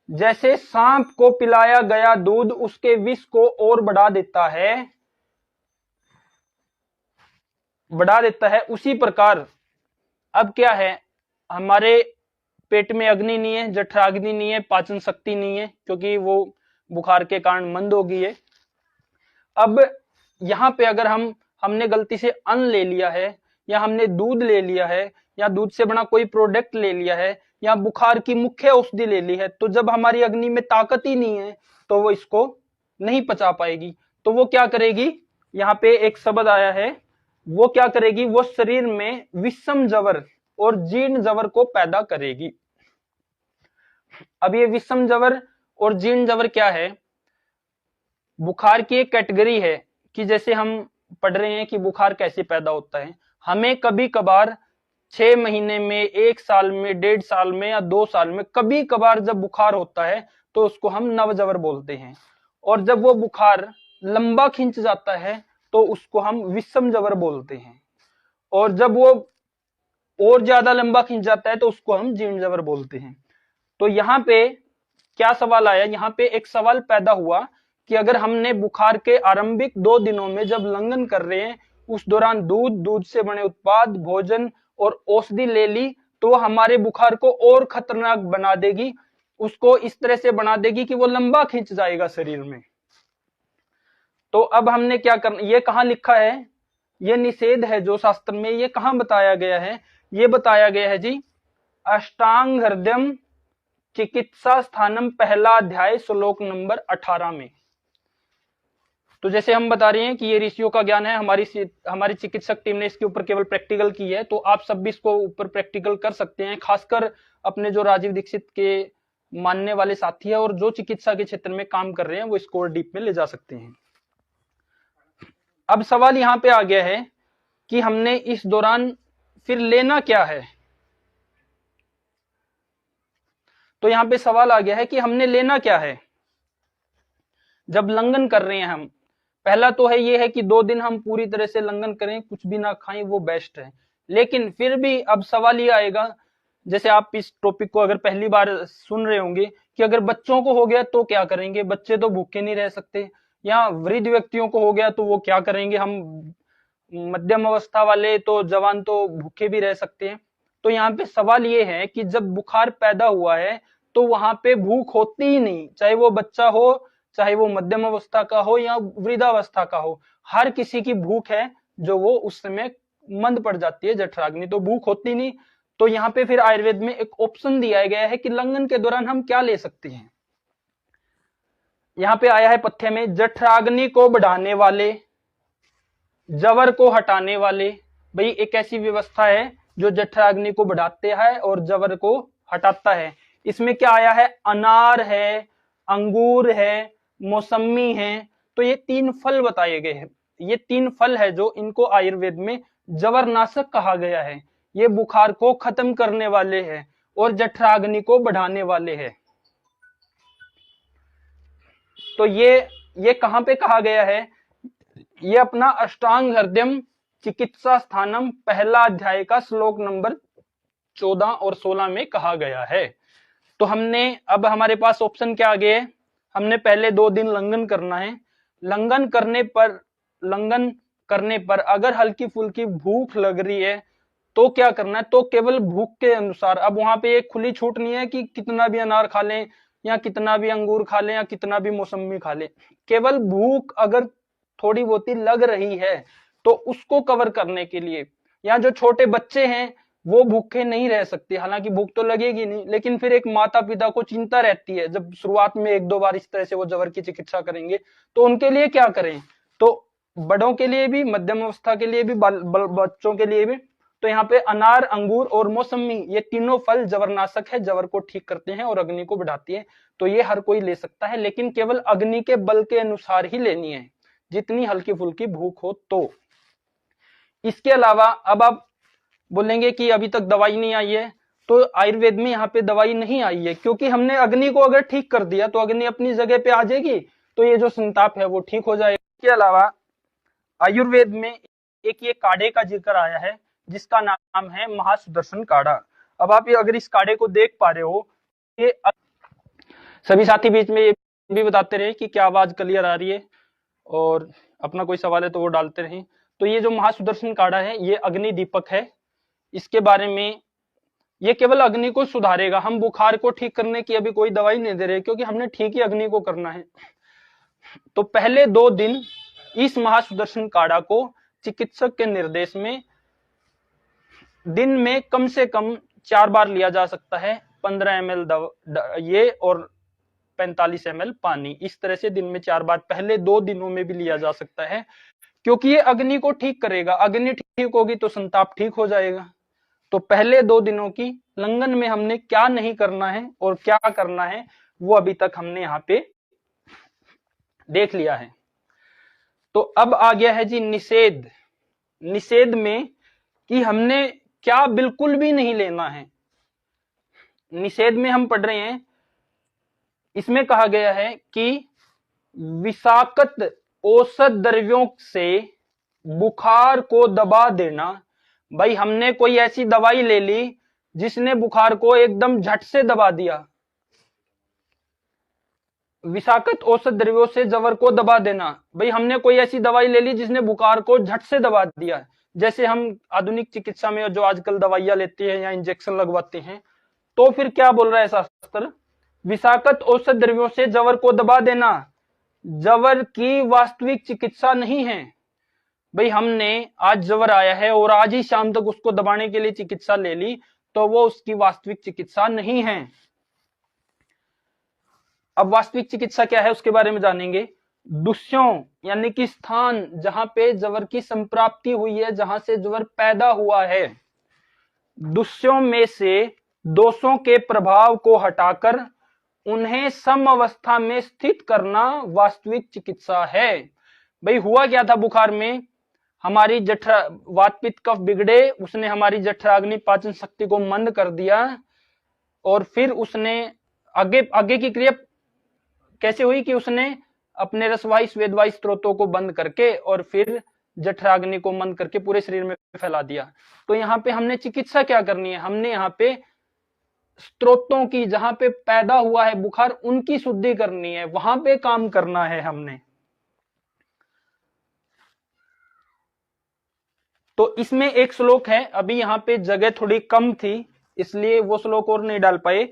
जैसे सांप को पिलाया गया दूध उसके विष को और बढ़ा देता है, उसी प्रकार अब क्या है, हमारे पेट में अग्नि नहीं है, जठराग्नि नहीं है, पाचन शक्ति नहीं है, क्योंकि वो बुखार के कारण मंद हो गई है। अब यहाँ पे अगर हमने गलती से अन्न ले लिया है, या हमने दूध ले लिया है, या दूध से बना कोई प्रोडक्ट ले लिया है, या बुखार की मुख्य औषधि ले ली है, तो जब हमारी अग्नि में ताकत ही नहीं है तो वो इसको नहीं पचा पाएगी। तो वो क्या करेगी, यहाँ पे एक शब्द आया है, वो क्या करेगी, वो शरीर में विषम जवर और जीर्ण जवर को पैदा करेगी। अब ये विषम जवर और जीर्ण जवर क्या है, बुखार की एक कैटेगरी है कि जैसे हम पढ़ रहे हैं कि बुखार कैसे पैदा होता है, हमें कभी कभार 6 महीने में, 1 साल में, 1.5 साल में या 2 साल में कभी कभार जब बुखार होता है तो उसको हम नवजवर बोलते हैं, और जब वो बुखार लंबा खिंच जाता है तो उसको हम विषम जवर बोलते हैं, और जब वो और ज्यादा लंबा खिंच जाता है तो उसको हम जीर्ण जवर बोलते हैं। तो यहाँ पे क्या सवाल आया, यहाँ पे एक सवाल पैदा हुआ कि अगर हमने बुखार के आरंभिक 2 दिनों में जब लंघन कर रहे हैं, उस दौरान दूध से बने उत्पाद, भोजन और औषधि ले ली, तो वो हमारे बुखार को और खतरनाक बना देगी, उसको इस तरह से बना देगी कि वो लंबा खींच जाएगा शरीर में। तो अब हमने क्या करना, ये कहाँ लिखा है, ये निषेध है जो शास्त्र में, ये कहाँ बताया गया है, ये बताया गया है जी अष्टांग हृदयम चिकित्सा स्थानम, पहला अध्याय, श्लोक नंबर 18 में। तो जैसे हम बता रहे हैं कि ये ऋषियों का ज्ञान है, हमारी चिकित्सक टीम ने इसके ऊपर केवल प्रैक्टिकल की है, तो आप सब भी इसको ऊपर प्रैक्टिकल कर सकते हैं, खासकर अपने जो राजीव दीक्षित के मानने वाले साथी है और जो चिकित्सा के क्षेत्र में काम कर रहे हैं, वो इसको और डीप में ले जा सकते हैं। अब सवाल यहाँ पे आ गया है कि हमने इस दौरान फिर लेना क्या है, तो यहाँ पे सवाल आ गया है कि हमने लेना क्या है जब लंघन कर रहे हैं हम। पहला तो है ये है कि 2 दिन हम पूरी तरह से लंघन करें, कुछ भी ना खाएं, वो बेस्ट है, लेकिन फिर भी अब सवाल ये आएगा, जैसे आप इस टॉपिक को अगर पहली बार सुन रहे होंगे कि अगर बच्चों को हो गया तो क्या करेंगे, बच्चे तो भूखे नहीं रह सकते, या वृद्ध व्यक्तियों को हो गया तो वो क्या करेंगे, हम मध्यम अवस्था वाले तो जवान तो भूखे भी रह सकते हैं। तो यहाँ पे सवाल ये है कि जब बुखार पैदा हुआ है तो वहां पे भूख होती ही नहीं, चाहे वो बच्चा हो, चाहे वो मध्यम अवस्था का हो या वृद्धावस्था का हो, हर किसी की भूख है जो वो उस समय मंद पड़ जाती है, जठराग्नि, तो भूख होती नहीं। तो यहाँ पे फिर आयुर्वेद में एक ऑप्शन दिया गया है कि लंघन के दौरान हम क्या ले सकते हैं। यहाँ पे आया है पथ्य में, जठराग्नि को बढ़ाने वाले, जवर को हटाने वाले, भाई एक ऐसी व्यवस्था है जो जठराग्नि को बढ़ाते हैं और जवर को हटाता है। इसमें क्या आया है, अनार है, अंगूर है, मौसमी है, तो ये 3 फल बताए गए हैं। ये 3 फल है जो इनको आयुर्वेद में जवरनाशक कहा गया है। ये बुखार को खत्म करने वाले हैं और जठराग्नि को बढ़ाने वाले हैं। तो ये कहां पे कहा गया है, ये अपना अष्टांग हृदयम चिकित्सा स्थानम, पहला अध्याय का श्लोक नंबर 14 और 16 में कहा गया है। तो हमने, अब हमारे पास ऑप्शन क्या आ गए, हमने पहले 2 दिन लंघन करना है, लंघन करने पर अगर हल्की फुल्की भूख लग रही है तो क्या करना है, तो केवल भूख के अनुसार, अब वहां पे एक खुली छूट नहीं है कि कितना भी अनार खा लें या कितना भी अंगूर खा लें या कितना भी मौसमी खा लें, केवल भूख अगर थोड़ी बहुत ही लग रही है तो उसको कवर करने के लिए, या जो छोटे बच्चे हैं वो भूखे नहीं रह सकते, हालांकि भूख तो लगेगी नहीं, लेकिन फिर एक माता पिता को चिंता रहती है जब शुरुआत में 1-2 बार इस तरह से वो जवर की चिकित्सा करेंगे, तो उनके लिए क्या करें, तो बड़ों के लिए भी, मध्यम अवस्था के लिए भी, बच्चों के लिए भी। तो यहाँ पे अनार, अंगूर और मौसमी, ये तीनों फल जवरनाशक है, जवर को ठीक करते हैं और अग्नि को बढ़ाती है। तो ये हर कोई ले सकता है, लेकिन केवल अग्नि के बल के अनुसार ही लेनी है, जितनी हल्की फुल्की भूख हो तो। इसके अलावा अब आप बोलेंगे कि अभी तक दवाई नहीं आई है, तो आयुर्वेद में यहाँ पे दवाई नहीं आई है, क्योंकि हमने अग्नि को अगर ठीक कर दिया तो अग्नि अपनी जगह पे आ जाएगी, तो ये जो संताप है वो ठीक हो जाएगा। इसके अलावा आयुर्वेद में एक ये काढ़े का जिक्र आया है, जिसका नाम है महासुदर्शन काढ़ा। अब आप ये अगर इस काढ़े को देख पा रहे हो, ये सभी साथी बीच में ये भी बताते रहे कि क्या आवाज क्लियर आ रही है, और अपना कोई सवाल है तो वो डालते रहें। तो ये जो महासुदर्शन काढ़ा है, ये अग्नि दीपक है। इसके बारे में, ये केवल अग्नि को सुधारेगा, हम बुखार को ठीक करने की अभी कोई दवाई नहीं दे रहे, क्योंकि हमने ठीक ही अग्नि को करना है। तो पहले 2 दिन इस महासुदर्शन काढ़ा को चिकित्सक के निर्देश में दिन में कम से कम 4 बार लिया जा सकता है। 15 ml ये और 45 ml पानी, इस तरह से दिन में 4 बार पहले 2 दिनों में भी लिया जा सकता है, क्योंकि ये अग्नि को ठीक करेगा। अग्नि ठीक होगी तो संताप ठीक हो जाएगा। तो पहले 2 दिनों की लंघन में हमने क्या नहीं करना है और क्या करना है, वो अभी तक हमने यहाँ पे देख लिया है। तो अब आ गया है जी निषेध। निषेध में कि हमने क्या बिल्कुल भी नहीं लेना है। निषेध में हम पढ़ रहे हैं, इसमें कहा गया है कि विषाक्त औषध द्रव्यों से बुखार को दबा देना। भाई हमने कोई ऐसी दवाई ले ली जिसने बुखार को एकदम झट से दबा दिया। विषाक्त औषध द्रव्यों से जवर को दबा देना, भाई हमने कोई ऐसी दवाई ले ली जिसने बुखार को झट से दबा दिया। जैसे हम आधुनिक चिकित्सा में जो आजकल दवाइयां लेते हैं या इंजेक्शन लगवाते हैं, तो फिर क्या बोल रहा है शास्त्र, विषाक्त औषध द्रव्यों से जवर को दबा देना जवर की वास्तविक चिकित्सा नहीं है। भाई हमने आज जवर आया है और आज ही शाम तक उसको दबाने के लिए चिकित्सा ले ली, तो वो उसकी वास्तविक चिकित्सा नहीं है। अब वास्तविक चिकित्सा क्या है उसके बारे में जानेंगे। दुष्यों यानी कि स्थान जहां पे जवर की संप्राप्ति हुई है, जहां से जवर पैदा हुआ है, दुष्यों में से दोषों के प्रभाव को हटाकर उन्हें सम अवस्था में स्थित करना वास्तविक चिकित्सा है। भाई हुआ क्या था बुखार में, हमारी जठरा वात पित्त कफ बिगड़े, उसने हमारी जठराग्नि पाचन शक्ति को मंद कर दिया, और फिर उसने आगे की क्रिया कैसे हुई कि उसने अपने रसवाही स्वेदवाही स्त्रोतों को बंद करके और फिर जठराग्नि को मंद करके पूरे शरीर में फैला दिया। तो यहाँ पे हमने चिकित्सा क्या करनी है, हमने यहाँ पे स्त्रोतों की, जहां पे पैदा हुआ है बुखार, उनकी शुद्धि करनी है, वहां पे काम करना है हमने। तो इसमें एक श्लोक है, अभी यहाँ पे जगह थोड़ी कम थी इसलिए वो श्लोक और नहीं डाल पाए।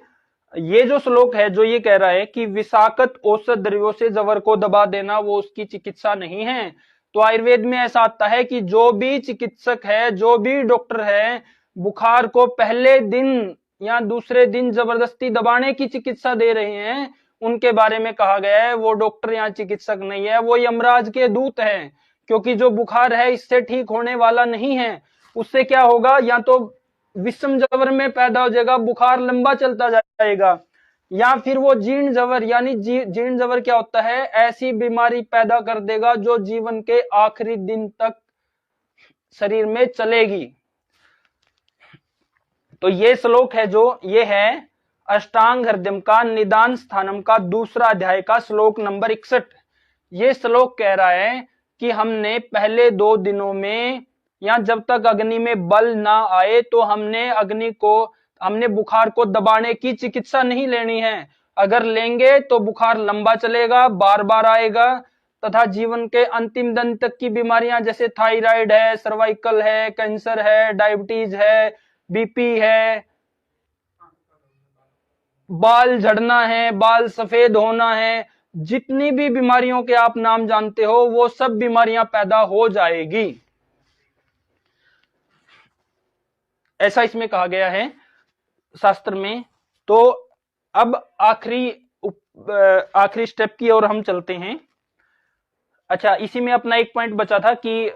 ये जो श्लोक है जो ये कह रहा है कि विषाक्त औषध द्रव्यों से जवर को दबा देना वो उसकी चिकित्सा नहीं है। तो आयुर्वेद में ऐसा आता है कि जो भी चिकित्सक है, जो भी डॉक्टर है, बुखार को पहले दिन या दूसरे दिन जबरदस्ती दबाने की चिकित्सा दे रहे हैं, उनके बारे में कहा गया है वो डॉक्टर या चिकित्सक नहीं है, वो यमराज के दूत हैं। क्योंकि जो बुखार है इससे ठीक होने वाला नहीं है। उससे क्या होगा, या तो विषम जवर में पैदा हो जाएगा, बुखार लंबा चलता जाएगा, या फिर वो जीर्ण जवर, यानी जीर्ण जवर क्या होता है, ऐसी बीमारी पैदा कर देगा जो जीवन के आखिरी दिन तक शरीर में चलेगी। तो ये श्लोक है जो ये है अष्टांग हृदय का निदान स्थानम का दूसरा अध्याय का श्लोक नंबर 61। ये श्लोक कह रहा है कि हमने पहले 2 दिनों में या जब तक अग्नि में बल ना आए तो हमने बुखार को दबाने की चिकित्सा नहीं लेनी है। अगर लेंगे तो बुखार लंबा चलेगा, बार बार आएगा, तथा जीवन के अंतिम दिन तक की बीमारियां जैसे थायराइड है, सर्वाइकल है, कैंसर है, डायबिटीज है, बीपी है, बाल झड़ना है, बाल सफेद होना है, जितनी भी बीमारियों के आप नाम जानते हो वो सब बीमारियां पैदा हो जाएगी, ऐसा इसमें कहा गया है शास्त्र में। तो अब आखिरी स्टेप की ओर हम चलते हैं। अच्छा, इसी में अपना एक पॉइंट बचा था कि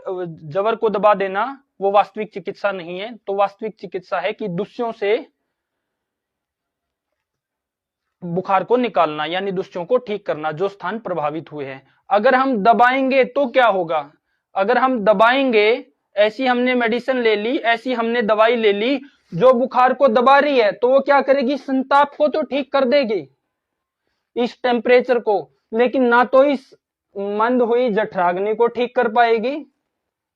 जबर को दबा देना वो वास्तविक चिकित्सा नहीं है। तो वास्तविक चिकित्सा है कि दूसरों से बुखार को निकालना, यानी दूसरों को ठीक करना जो स्थान प्रभावित हुए हैं। अगर हम दबाएंगे तो क्या होगा? अगर हम दबाएंगे, ऐसी हमने मेडिसिन ले ली, ऐसी हमने दवाई ले ली जो बुखार को दबा रही है, तो वो क्या करेगी? संताप को तो ठीक कर देगी, इस टेम्परेचर को, लेकिन ना तो इस मंद हुई जठराग्नि को ठीक कर पाएगी,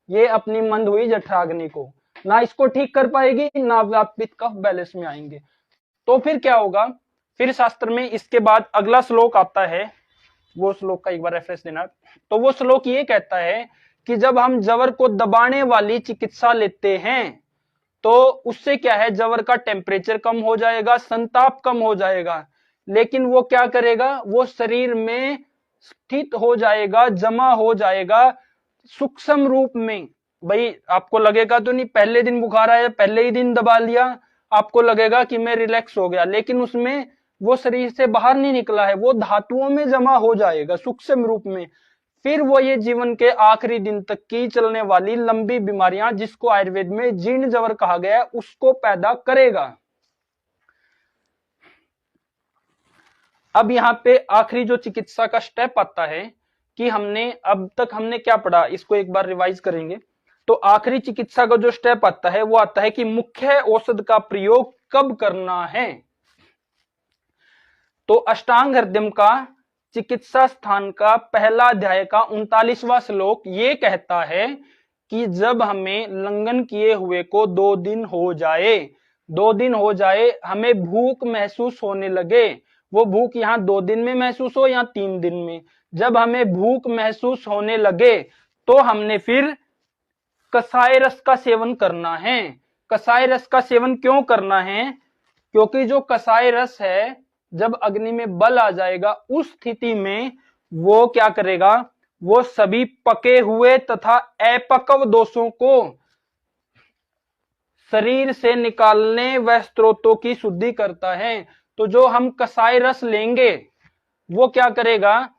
ये अपनी मंद हुई जठराग्नि को ना इसको ठीक कर पाएगी, ना व्यापित कफ बैलेंस में आएंगे। तो फिर क्या होगा? फिर शास्त्र में इसके बाद अगला श्लोक आता है, वो श्लोक का एक बार रेफरेंस देना। तो वो श्लोक ये कहता है कि जब हम जवर को दबाने वाली चिकित्सा लेते हैं तो उससे क्या है? जवर का टेम्परेचर कम हो जाएगा, संताप कम हो जाएगा, लेकिन वो क्या करेगा? वो शरीर में स्थित हो जाएगा, जमा हो जाएगा सूक्ष्म रूप में। भाई आपको लगेगा तो नहीं, पहले दिन बुखार आया, पहले ही दिन दबा लिया, आपको लगेगा कि मैं रिलैक्स हो गया, लेकिन उसमें वो शरीर से बाहर नहीं निकला है, वो धातुओं में जमा हो जाएगा सूक्ष्म रूप में। फिर वो ये जीवन के आखिरी दिन तक की चलने वाली लंबी बीमारियां, जिसको आयुर्वेद में जीर्ण जवर कहा गया है, उसको पैदा करेगा। अब यहाँ पे आखिरी जो चिकित्सा का स्टेप आता है कि हमने अब तक हमने क्या पढ़ा, इसको एक बार रिवाइज करेंगे। तो आखिरी चिकित्सा का जो स्टेप आता है वो आता है कि मुख्य औषध का प्रयोग कब करना है। तो अष्टांग हृदय का चिकित्सा स्थान का पहला अध्याय का 39वां श्लोक ये कहता है कि जब हमें लंघन किए हुए को 2 दिन हो जाए, 2 दिन हो जाए, हमें भूख महसूस होने लगे, वो भूख यहाँ 2 दिन में महसूस हो या 3 दिन में, जब हमें भूख महसूस होने लगे तो हमने फिर कसाय रस का सेवन करना है। कसाय रस का सेवन क्यों करना है? क्योंकि जो कसाय रस है, जब अग्नि में बल आ जाएगा उस स्थिति में वो क्या करेगा? वो सभी पके हुए तथा अपक्व दोषों को शरीर से निकालने व स्त्रोतों की शुद्धि करता है। तो जो हम कसाय रस लेंगे वो क्या करेगा?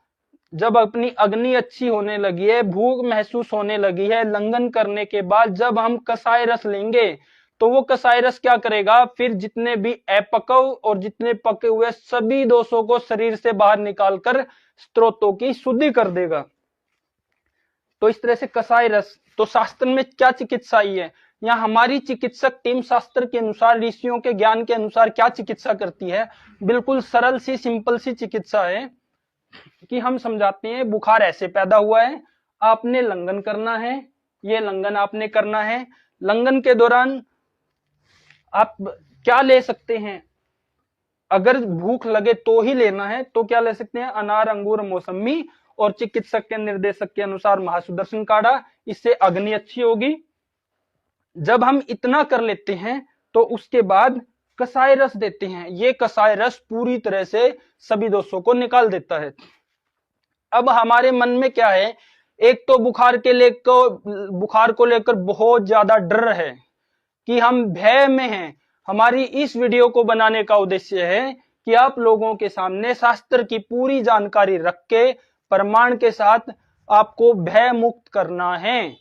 जब अपनी अग्नि अच्छी होने लगी है, भूख महसूस होने लगी है, लंघन करने के बाद जब हम कसाय रस लेंगे तो वो कसाय रस क्या करेगा? फिर जितने भी अपक्व और जितने पके हुए सभी दोषों को शरीर से बाहर निकालकर स्त्रोतों की शुद्धि कर देगा। तो इस तरह से कसाय रस। तो शास्त्र में क्या चिकित्सा आई है? यहाँ हमारी चिकित्सक टीम शास्त्र के अनुसार, ऋषियों के ज्ञान के अनुसार क्या चिकित्सा करती है? बिल्कुल सरल सी, सिंपल सी चिकित्सा है कि हम समझाते हैं बुखार ऐसे पैदा हुआ है, आपने लंघन करना है, ये लंघन आपने करना है। लंघन के दौरान आप क्या ले सकते हैं? अगर भूख लगे तो ही लेना है तो क्या ले सकते हैं? अनार, अंगूर, मौसमी, और चिकित्सक के निर्देशक के अनुसार महासुदर्शन काढ़ा, इससे अग्नि अच्छी होगी। जब हम इतना कर लेते हैं तो उसके बाद कसाय रस देते हैं। ये कसाय रस पूरी तरह से सभी दोषों को निकाल देता है। अब हमारे मन में क्या है? एक तो बुखार को लेकर बहुत ज्यादा डर है कि हम भय में हैं। हमारी इस वीडियो को बनाने का उद्देश्य है कि आप लोगों के सामने शास्त्र की पूरी जानकारी रख के प्रमाण के साथ आपको भय मुक्त करना है।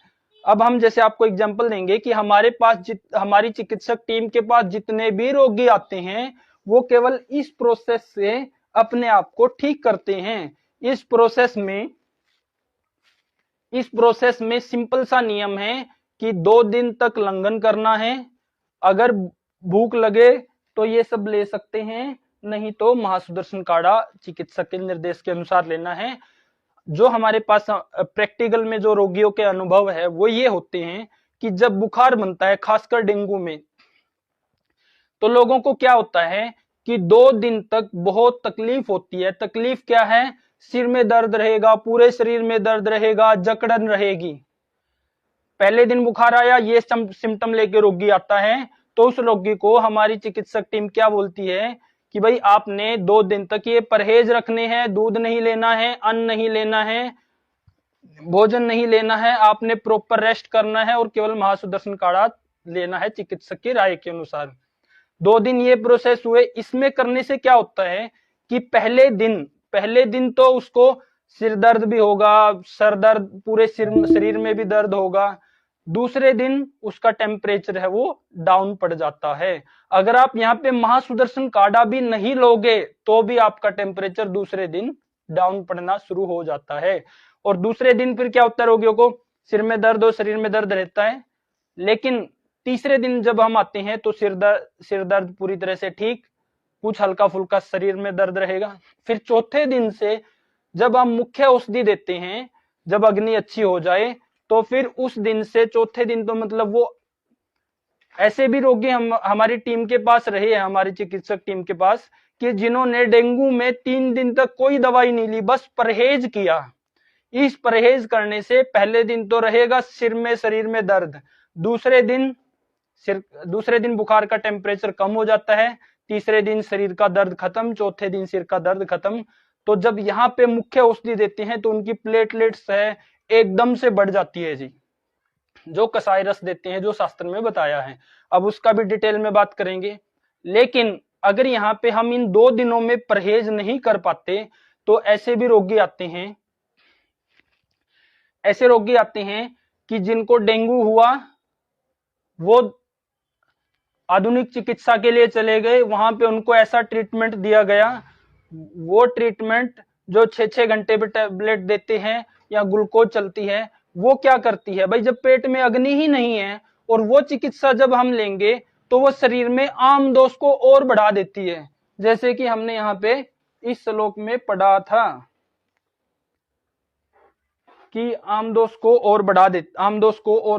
अब हम जैसे आपको एग्जांपल देंगे कि हमारी चिकित्सक टीम के पास जितने भी रोगी आते हैं वो केवल इस प्रोसेस से अपने आप को ठीक करते हैं। इस प्रोसेस में सिंपल सा नियम है कि 2 दिन तक लंघन करना है। अगर भूख लगे तो ये सब ले सकते हैं, नहीं तो महासुदर्शन काढ़ा चिकित्सक के निर्देश के अनुसार लेना है। जो हमारे पास प्रैक्टिकल में जो रोगियों के अनुभव है वो ये होते हैं कि जब बुखार बनता है, खासकर डेंगू में, तो लोगों को क्या होता है कि 2 दिन तक बहुत तकलीफ होती है। तकलीफ क्या है? सिर में दर्द रहेगा, पूरे शरीर में दर्द रहेगा, जकड़न रहेगी। पहले दिन बुखार आया, ये सिम्टम लेके रोगी आता है तो उस रोगी को हमारी चिकित्सक टीम क्या बोलती है कि भाई आपने 2 दिन तक ये परहेज रखने हैं, दूध नहीं लेना है, अन्न नहीं लेना है, भोजन नहीं लेना है, आपने प्रॉपर रेस्ट करना है और केवल महासुदर्शन काढ़ा लेना है चिकित्सक की राय के अनुसार। 2 दिन ये प्रोसेस हुए। इसमें करने से क्या होता है कि पहले दिन तो उसको सिर दर्द भी होगा, सर दर्द, पूरे शरीर में भी दर्द होगा। दूसरे दिन उसका टेम्परेचर है वो डाउन पड़ जाता है। अगर आप यहाँ पे महासुदर्शन काढ़ा भी नहीं लोगे तो भी आपका टेम्परेचर दूसरे दिन डाउन पड़ना शुरू हो जाता है। और दूसरे दिन फिर क्या होता है, रोगियों को सिर में दर्द और शरीर में दर्द रहता है, लेकिन तीसरे दिन जब हम आते हैं तो सिर दर्द पूरी तरह से ठीक, कुछ हल्का फुल्का शरीर में दर्द रहेगा। फिर चौथे दिन से जब हम मुख्य औषधि देते हैं, जब अग्नि अच्छी हो जाए, तो फिर उस दिन से चौथे दिन तो मतलब वो ऐसे भी रोगी हमारी टीम के पास रहे हैं, हमारी चिकित्सक टीम के पास, कि जिन्होंने डेंगू में 3 दिन तक कोई दवाई नहीं ली, बस परहेज किया। इस परहेज करने से पहले दिन तो रहेगा सिर में शरीर में दर्द, दूसरे दिन बुखार का टेम्परेचर कम हो जाता है, तीसरे दिन शरीर का दर्द खत्म, चौथे दिन सिर का दर्द खत्म। तो जब यहाँ पे मुख्य औषधि देते हैं तो उनकी प्लेटलेट्स है एकदम से बढ़ जाती है जी, जो कसाई रस देते हैं, जो शास्त्र में बताया है। अब उसका भी डिटेल में बात करेंगे। लेकिन अगर यहाँ पे हम इन 2 दिनों में परहेज नहीं कर पाते तो ऐसे भी रोगी आते हैं, ऐसे रोगी आते हैं कि जिनको डेंगू हुआ, वो आधुनिक चिकित्सा के लिए चले गए, वहां पे उनको ऐसा ट्रीटमेंट दिया गया, वो ट्रीटमेंट जो 6-6 घंटे पे टैबलेट देते हैं या ग्लूकोज चलती है, वो क्या करती है भाई, जब पेट में अग्नि ही नहीं है और वो चिकित्सा जब हम लेंगे तो वो शरीर में आम दोष को और बढ़ा देती है। जैसे कि हमने यहाँ पे इस श्लोक में पढ़ा था कि आम दोष को और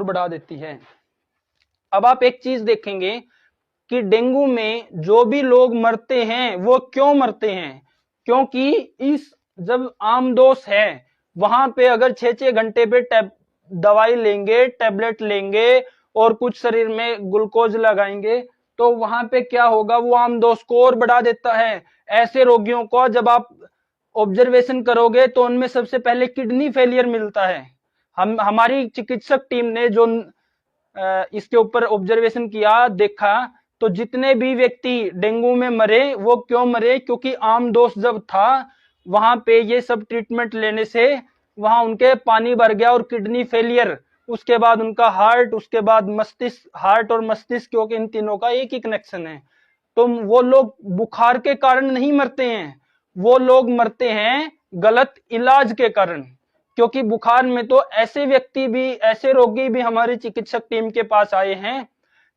बढ़ा देती है। अब आप एक चीज देखेंगे कि डेंगू में जो भी लोग मरते हैं वो क्यों मरते हैं, क्योंकि इस जब आमदोष है वहां पे अगर 6-6 घंटे पे दवाई लेंगे, टैबलेट लेंगे और कुछ शरीर में ग्लूकोज लगाएंगे तो वहां पे क्या होगा, वो आमदोष को और बढ़ा देता है। ऐसे रोगियों को जब आप ऑब्जर्वेशन करोगे तो उनमें सबसे पहले किडनी फेलियर मिलता है। हमारी चिकित्सक टीम ने जो इसके ऊपर ऑब्जर्वेशन किया, देखा, तो जितने भी व्यक्ति डेंगू में मरे वो क्यों मरे, क्योंकि आम दोष जब था वहां पे ये सब ट्रीटमेंट लेने से वहां उनके पानी भर गया और किडनी फेलियर, उसके बाद उनका हार्ट, उसके बाद मस्तिष्क, हार्ट और मस्तिष्क, क्योंकि इन तीनों का एक ही कनेक्शन है। तो वो लोग बुखार के कारण नहीं मरते हैं, वो लोग मरते हैं गलत इलाज के कारण। क्योंकि बुखार में तो ऐसे व्यक्ति भी, ऐसे रोगी भी हमारी चिकित्सक टीम के पास आए हैं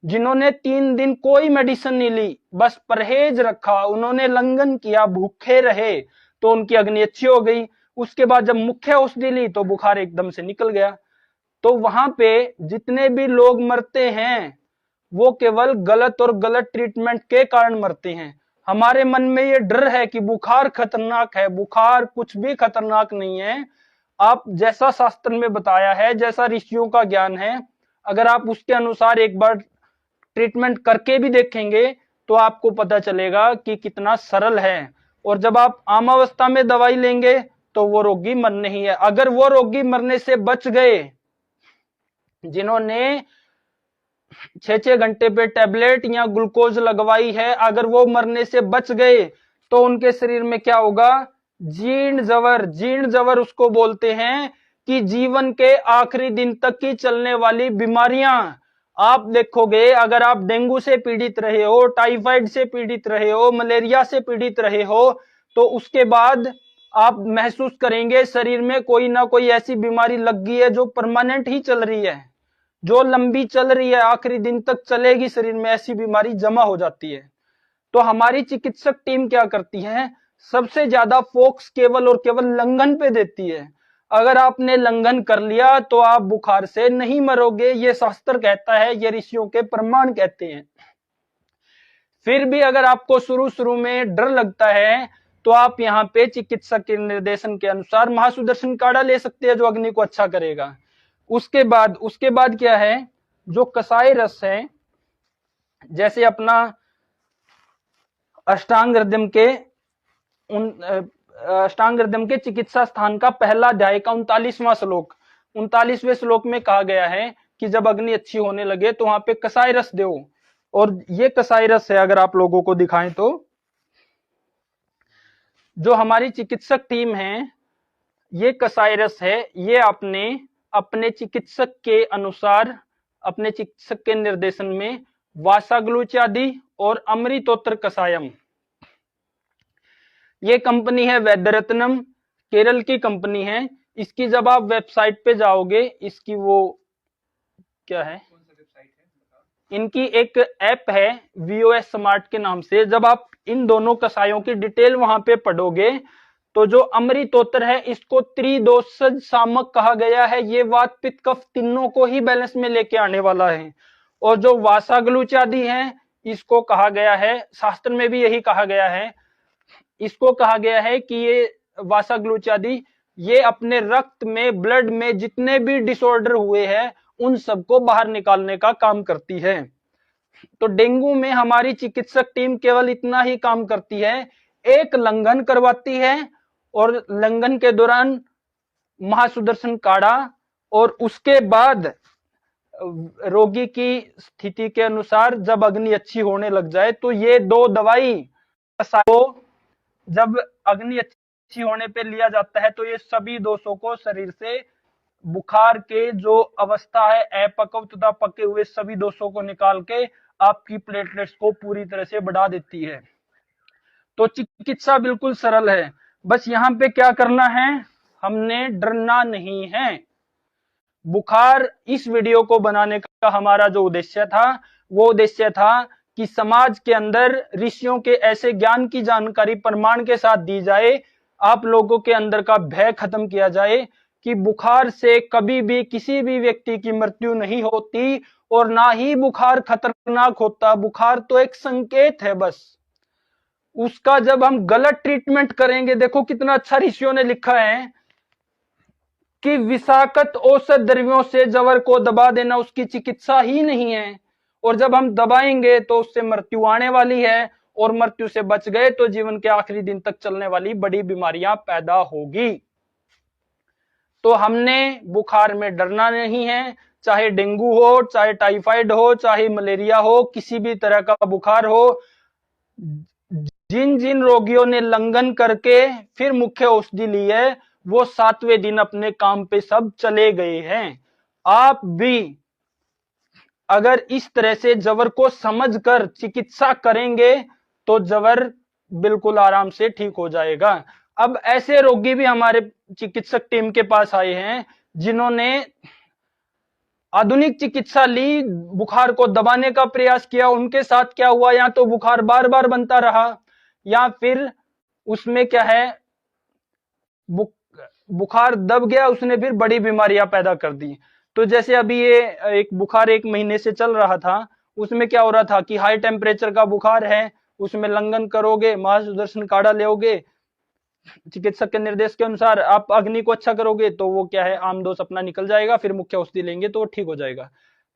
जिन्होंने 3 दिन कोई मेडिसिन नहीं ली, बस परहेज रखा, उन्होंने लंघन किया, भूखे रहे, तो उनकी अग्नि अच्छी हो गई। उसके बाद जब मुख्य औषधि ली तो बुखार एकदम से निकल गया। तो वहां पे जितने भी लोग मरते हैं वो केवल गलत ट्रीटमेंट के कारण मरते हैं। हमारे मन में ये डर है कि बुखार खतरनाक है, बुखार कुछ भी खतरनाक नहीं है। आप जैसा शास्त्र में बताया है, जैसा ऋषियों का ज्ञान है, अगर आप उसके अनुसार एक बार ट्रीटमेंट करके भी देखेंगे तो आपको पता चलेगा कि कितना सरल है। और जब आप आमावस्था में दवाई लेंगे तो वो रोगी मरने ही है। अगर वो रोगी मरने से बच गए जिन्होंने 6-6 घंटे पे टैबलेट या ग्लूकोज लगवाई है, अगर वो मरने से बच गए तो उनके शरीर में क्या होगा, जीर्ण जवर उसको बोलते हैं कि जीवन के आखिरी दिन तक की चलने वाली बीमारियां। आप देखोगे अगर आप डेंगू से पीड़ित रहे हो, टाइफाइड से पीड़ित रहे हो, मलेरिया से पीड़ित रहे हो, तो उसके बाद आप महसूस करेंगे शरीर में कोई ना कोई ऐसी बीमारी लग गई है जो परमानेंट ही चल रही है, जो लंबी चल रही है, आखिरी दिन तक चलेगी, शरीर में ऐसी बीमारी जमा हो जाती है। तो हमारी चिकित्सक टीम क्या करती है, सबसे ज्यादा फोकस केवल और केवल लंघन पे देती है। अगर आपने लंघन कर लिया तो आप बुखार से नहीं मरोगे, ये शास्त्र कहता है, ये ऋषियों के प्रमाण कहते हैं। फिर भी अगर आपको शुरू में डर लगता है तो आप यहाँ पे चिकित्सक के निर्देशन के अनुसार महासुदर्शन काढ़ा ले सकते हैं जो अग्नि को अच्छा करेगा। उसके बाद क्या है, जो कसाई रस है, जैसे अपना अष्टांग हृदय के चिकित्सा स्थान का पहला अध्याय का 39वां श्लोक, 39वें श्लोक में कहा गया है कि जब अग्नि अच्छी होने लगे तो वहां पे कसाई रस दो। और ये कसाई रस है, अगर आप लोगों को दिखाएं तो जो हमारी चिकित्सक टीम है ये कसाई रस है, ये आपने अपने चिकित्सक के अनुसार, अपने चिकित्सक के निर्देशन में वासाग्लुचादी और अमृतोत्तर कसायम, ये कंपनी है वैद्यरत्नम, केरल की कंपनी है। इसकी जब आप वेबसाइट पे जाओगे, इसकी वो क्या है, इनकी एक ऐप है VOS स्मार्ट के नाम से। जब आप इन दोनों कसायों की डिटेल वहां पे पढ़ोगे तो जो अमृतोत्तर है इसको त्रिदोषज सामक कहा गया है। ये वात पित्त कफ तीनों को ही बैलेंस में लेके आने वाला है। और जो वासाग्लुचादी है इसको कहा गया है, शास्त्र में भी यही कहा गया है, इसको कहा गया है कि ये वासाग्लुचादी ये अपने रक्त में, ब्लड में जितने भी डिसऑर्डर हुए हैं उन सबको बाहर निकालने का काम करती है। तो डेंगू में हमारी चिकित्सक टीम केवल इतना ही काम करती है, एक लंघन करवाती है और लंघन के दौरान महासुदर्शन काढ़ा, और उसके बाद रोगी की स्थिति के अनुसार जब अग्नि अच्छी होने लग जाए तो ये 2 दवाई को जब अग्नि अच्छी होने पे लिया जाता है तो ये सभी दोषों को शरीर से, बुखार के जो अवस्था है अपक्व तथा पके हुए सभी दोषों को निकाल के आपकी प्लेटलेट्स को पूरी तरह से बढ़ा देती है। तो चिकित्सा बिल्कुल सरल है, बस यहाँ पे क्या करना है, हमने डरना नहीं है। बुखार, इस वीडियो को बनाने का हमारा जो उद्देश्य था वो उद्देश्य था कि समाज के अंदर ऋषियों के ऐसे ज्ञान की जानकारी प्रमाण के साथ दी जाए, आप लोगों के अंदर का भय खत्म किया जाए कि बुखार से कभी भी किसी भी व्यक्ति की मृत्यु नहीं होती और ना ही बुखार खतरनाक होता। बुखार तो एक संकेत है बस, उसका जब हम गलत ट्रीटमेंट करेंगे, देखो कितना अच्छा ऋषियों ने लिखा है कि विषाक्त औषध द्रव्यों से जवर को दबा देना उसकी चिकित्सा ही नहीं है, और जब हम दबाएंगे तो उससे मृत्यु आने वाली है, और मृत्यु से बच गए तो जीवन के आखिरी दिन तक चलने वाली बड़ी बीमारियां पैदा होगी। तो हमने बुखार में डरना नहीं है, चाहे डेंगू हो, चाहे टाइफाइड हो, चाहे मलेरिया हो, किसी भी तरह का बुखार हो। जिन जिन रोगियों ने लंघन करके फिर मुख्य औषधि ली है वो 7वें दिन अपने काम पे सब चले गए हैं। आप भी अगर इस तरह से जवर को समझकर चिकित्सा करेंगे तो जवर बिल्कुल आराम से ठीक हो जाएगा। अब ऐसे रोगी भी हमारे चिकित्सक टीम के पास आए हैं जिन्होंने आधुनिक चिकित्सा ली, बुखार को दबाने का प्रयास किया। उनके साथ क्या हुआ, या तो बुखार बार बार बनता रहा या फिर उसमें क्या है, बुखार दब गया, उसने फिर बड़ी बीमारियां पैदा कर दी। तो जैसे अभी ये एक बुखार 1 महीने से चल रहा था, उसमें क्या हो रहा था कि हाई टेम्परेचर का बुखार है, उसमें लंघन करोगे, महासुदर्शन काढ़ा लोगे, चिकित्सक के निर्देश के अनुसार आप अग्नि को अच्छा करोगे तो वो क्या है, आम दोष अपना निकल जाएगा, फिर मुख्य औषधि लेंगे तो वो ठीक हो जाएगा।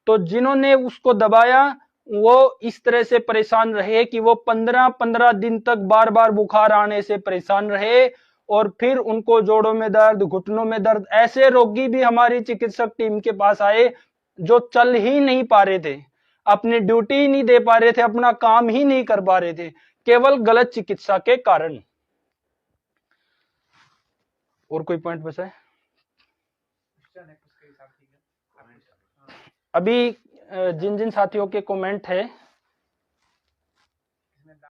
तो जिन्होंने उसको दबाया वो इस तरह से परेशान रहे कि वो 15-15 दिन तक बार बार बुखार आने से परेशान रहे, और फिर उनको जोड़ों में दर्द, घुटनों में दर्द। ऐसे रोगी भी हमारी चिकित्सक टीम के पास आए जो चल ही नहीं पा रहे थे, अपनी ड्यूटी ही नहीं दे पा रहे थे, अपना काम ही नहीं कर पा रहे थे, केवल गलत चिकित्सा के कारण। और कोई पॉइंट बचा है? अभी जिन जिन साथियों के कमेंट है